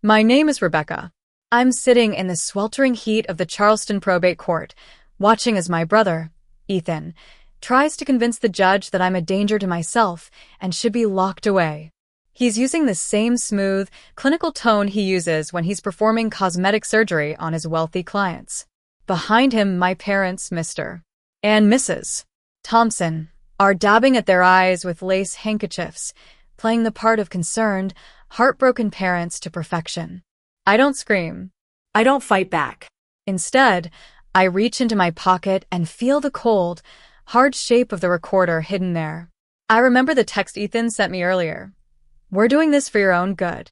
My name is Rebecca. I'm sitting in the sweltering heat of the Charleston probate court, watching as my brother, Ethan, tries to convince the judge that I'm a danger to myself and should be locked away. He's using the same smooth, clinical tone he uses when he's performing cosmetic surgery on his wealthy clients. Behind him, my parents, Mr. and Mrs. Thompson, are dabbing at their eyes with lace handkerchiefs, playing the part of concerned, heartbroken parents to perfection. I don't scream. I don't fight back. Instead, I reach into my pocket and feel the cold, hard shape of the recorder hidden there. I remember the text Ethan sent me earlier. "We're doing this for your own good."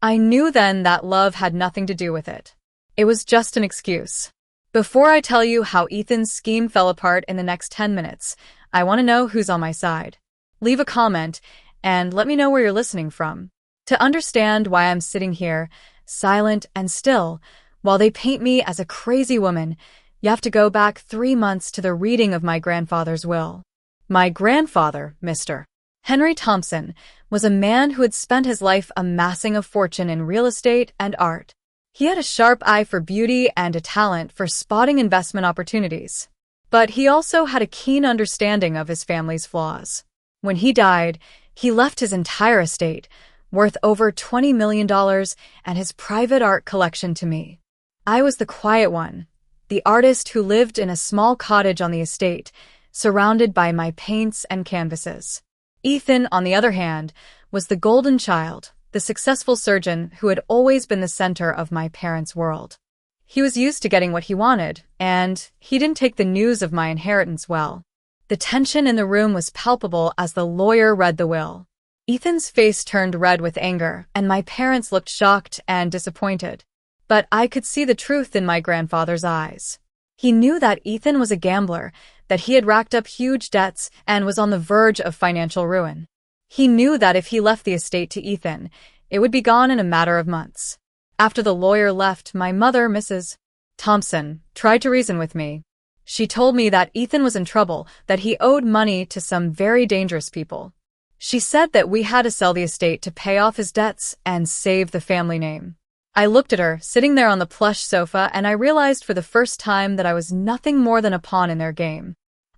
I knew then that love had nothing to do with it. It was just an excuse. Before I tell you how Ethan's scheme fell apart in the next 10 minutes, I want to know who's on my side. Leave a comment and let me know where you're listening from. To understand why I'm sitting here, silent and still, while they paint me as a crazy woman, you have to go back 3 months to the reading of my grandfather's will. My grandfather, Mr. Henry Thompson, was a man who had spent his life amassing a fortune in real estate and art. He had a sharp eye for beauty and a talent for spotting investment opportunities. But he also had a keen understanding of his family's flaws. When he died, he left his entire estate, worth over $20 million, and his private art collection to me. I was the quiet one, the artist who lived in a small cottage on the estate, surrounded by my paints and canvases. Ethan, on the other hand, was the golden child, the successful surgeon who had always been the center of my parents' world. He was used to getting what he wanted, and he didn't take the news of my inheritance well. The tension in the room was palpable as the lawyer read the will. Ethan's face turned red with anger, and my parents looked shocked and disappointed. But I could see the truth in my grandfather's eyes. He knew that Ethan was a gambler, that he had racked up huge debts and was on the verge of financial ruin. He knew that if he left the estate to Ethan, it would be gone in a matter of months. After the lawyer left, my mother, Mrs. Thompson, tried to reason with me. She told me that Ethan was in trouble, that he owed money to some very dangerous people. She said that we had to sell the estate to pay off his debts and save the family name. I looked at her, sitting there on the plush sofa, and I realized for the first time that I was nothing more than a pawn in their game.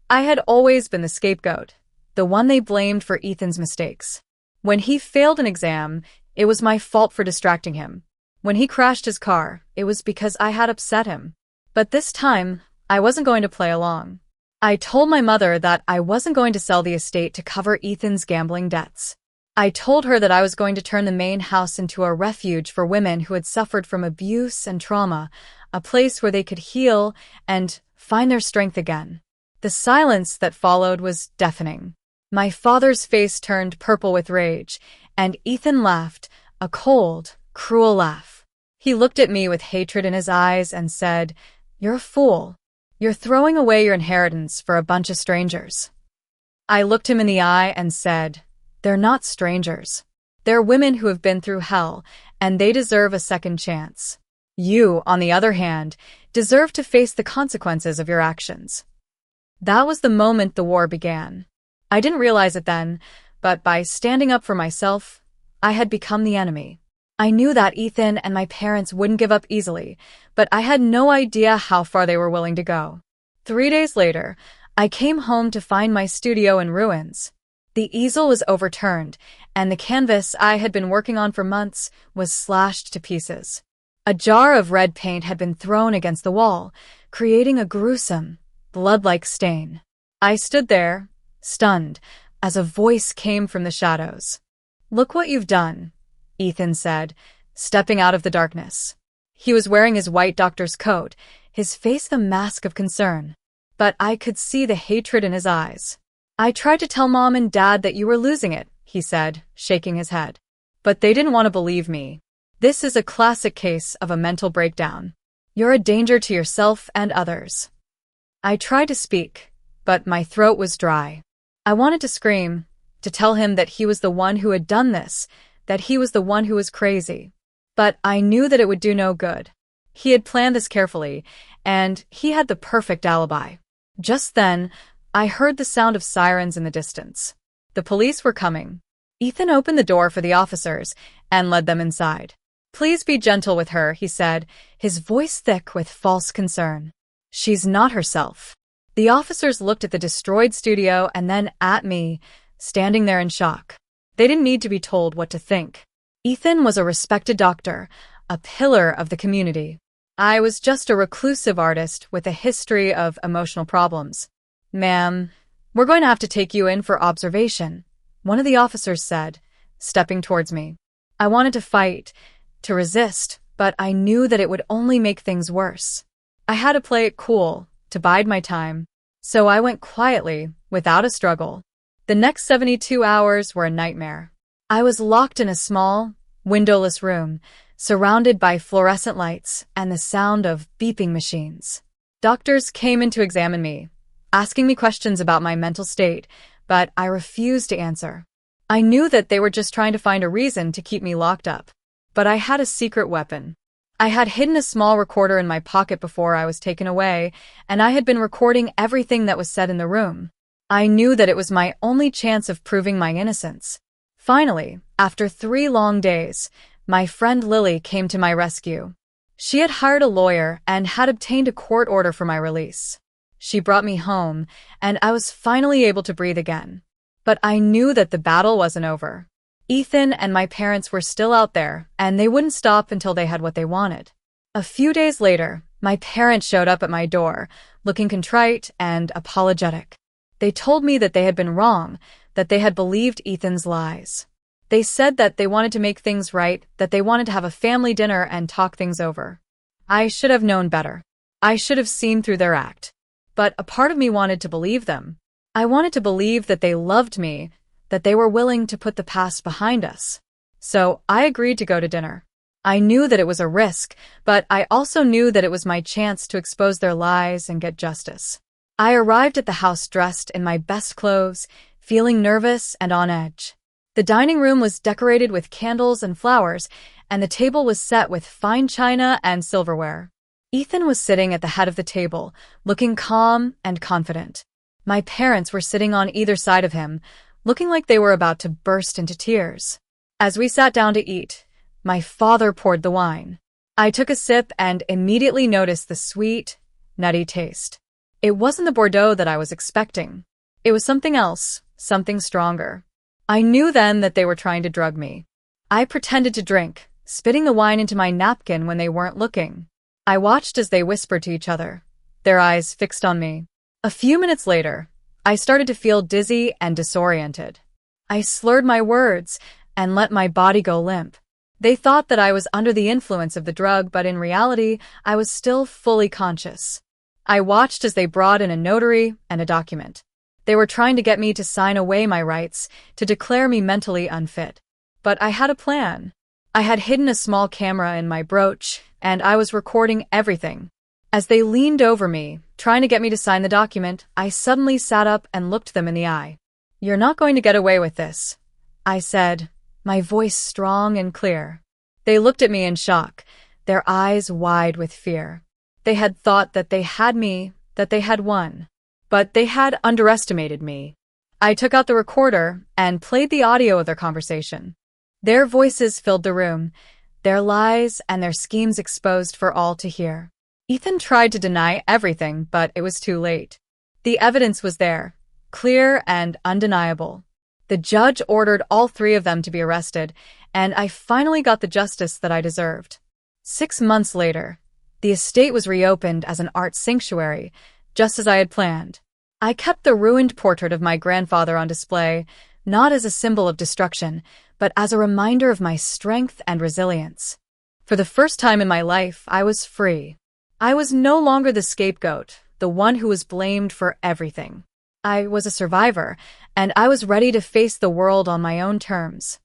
I had always been the scapegoat, the one they blamed for Ethan's mistakes. When he failed an exam, it was my fault for distracting him. When he crashed his car, it was because I had upset him. But this time, I wasn't going to play along. I told my mother that I wasn't going to sell the estate to cover Ethan's gambling debts. I told her that I was going to turn the main house into a refuge for women who had suffered from abuse and trauma, a place where they could heal and find their strength again. The silence that followed was deafening. My father's face turned purple with rage, and Ethan laughed, a cold, cruel laugh. He looked at me with hatred in his eyes and said, "You're a fool. You're throwing away your inheritance for a bunch of strangers." I looked him in the eye and said, "They're not strangers. They're women who have been through hell, and they deserve a second chance. You, on the other hand, deserve to face the consequences of your actions." That was the moment the war began. I didn't realize it then, but by standing up for myself, I had become the enemy. I knew that Ethan and my parents wouldn't give up easily, but I had no idea how far they were willing to go. 3 days later, I came home to find my studio in ruins. The easel was overturned, and the canvas I had been working on for months was slashed to pieces. A jar of red paint had been thrown against the wall, creating a gruesome, blood-like stain. I stood there, stunned, as a voice came from the shadows. "Look what you've done," Ethan said, stepping out of the darkness. He was wearing his white doctor's coat, his face the mask of concern. But I could see the hatred in his eyes. "I tried to tell Mom and Dad that you were losing it," he said, shaking his head. "But they didn't want to believe me. This is a classic case of a mental breakdown. You're a danger to yourself and others." I tried to speak, but my throat was dry. I wanted to scream, to tell him that he was the one who had done this, that he was the one who was crazy. But I knew that it would do no good. He had planned this carefully, and he had the perfect alibi. Just then, I heard the sound of sirens in the distance. The police were coming. Ethan opened the door for the officers and led them inside. Please be gentle with her, he said, his voice thick with false concern. She's not herself. The officers looked at the destroyed studio and then at me, standing there in shock. They didn't need to be told what to think. Ethan was a respected doctor, a pillar of the community. I was just a reclusive artist with a history of emotional problems. Ma'am, we're going to have to take you in for observation, one of the officers said, stepping towards me. I wanted to fight, to resist, but I knew that it would only make things worse. I had to play it cool, to bide my time. So I went quietly, without a struggle. The next 72 hours were a nightmare. I was locked in a small, windowless room, surrounded by fluorescent lights and the sound of beeping machines. Doctors came in to examine me, asking me questions about my mental state, but I refused to answer. I knew that they were just trying to find a reason to keep me locked up. But I had a secret weapon. I had hidden a small recorder in my pocket before I was taken away, and I had been recording everything that was said in the room. I knew that it was my only chance of proving my innocence. Finally, after 3 long days, my friend Lily came to my rescue. She had hired a lawyer and had obtained a court order for my release. She brought me home, and I was finally able to breathe again. But I knew that the battle wasn't over. Ethan and my parents were still out there, and they wouldn't stop until they had what they wanted. A few days later, my parents showed up at my door, looking contrite and apologetic. They told me that they had been wrong, that they had believed Ethan's lies. They said that they wanted to make things right, that they wanted to have a family dinner and talk things over. I should have known better. I should have seen through their act. But a part of me wanted to believe them. I wanted to believe that they loved me, that they were willing to put the past behind us. So I agreed to go to dinner. I knew that it was a risk, but I also knew that it was my chance to expose their lies and get justice. I arrived at the house dressed in my best clothes, feeling nervous and on edge. The dining room was decorated with candles and flowers, and the table was set with fine china and silverware. Ethan was sitting at the head of the table, looking calm and confident. My parents were sitting on either side of him, looking like they were about to burst into tears. As we sat down to eat, my father poured the wine. I took a sip and immediately noticed the sweet, nutty taste. It wasn't the Bordeaux that I was expecting. It was something else, something stronger. I knew then that they were trying to drug me. I pretended to drink, spitting the wine into my napkin when they weren't looking. I watched as they whispered to each other, their eyes fixed on me. A few minutes later, I started to feel dizzy and disoriented. I slurred my words and let my body go limp. They thought that I was under the influence of the drug, but in reality, I was still fully conscious. I watched as they brought in a notary and a document. They were trying to get me to sign away my rights, to declare me mentally unfit. But I had a plan. I had hidden a small camera in my brooch, and I was recording everything. As they leaned over me, trying to get me to sign the document, I suddenly sat up and looked them in the eye. "You're not going to get away with this," I said, my voice strong and clear. They looked at me in shock, their eyes wide with fear. They had thought that they had me, that they had won. But they had underestimated me. I took out the recorder and played the audio of their conversation. Their voices filled the room, their lies and their schemes exposed for all to hear. Ethan tried to deny everything, but it was too late. The evidence was there, clear and undeniable. The judge ordered all 3 of them to be arrested, and I finally got the justice that I deserved. 6 months later, the estate was reopened as an art sanctuary, just as I had planned. I kept the ruined portrait of my grandfather on display, not as a symbol of destruction, but as a reminder of my strength and resilience. For the first time in my life, I was free. I was no longer the scapegoat, the one who was blamed for everything. I was a survivor, and I was ready to face the world on my own terms.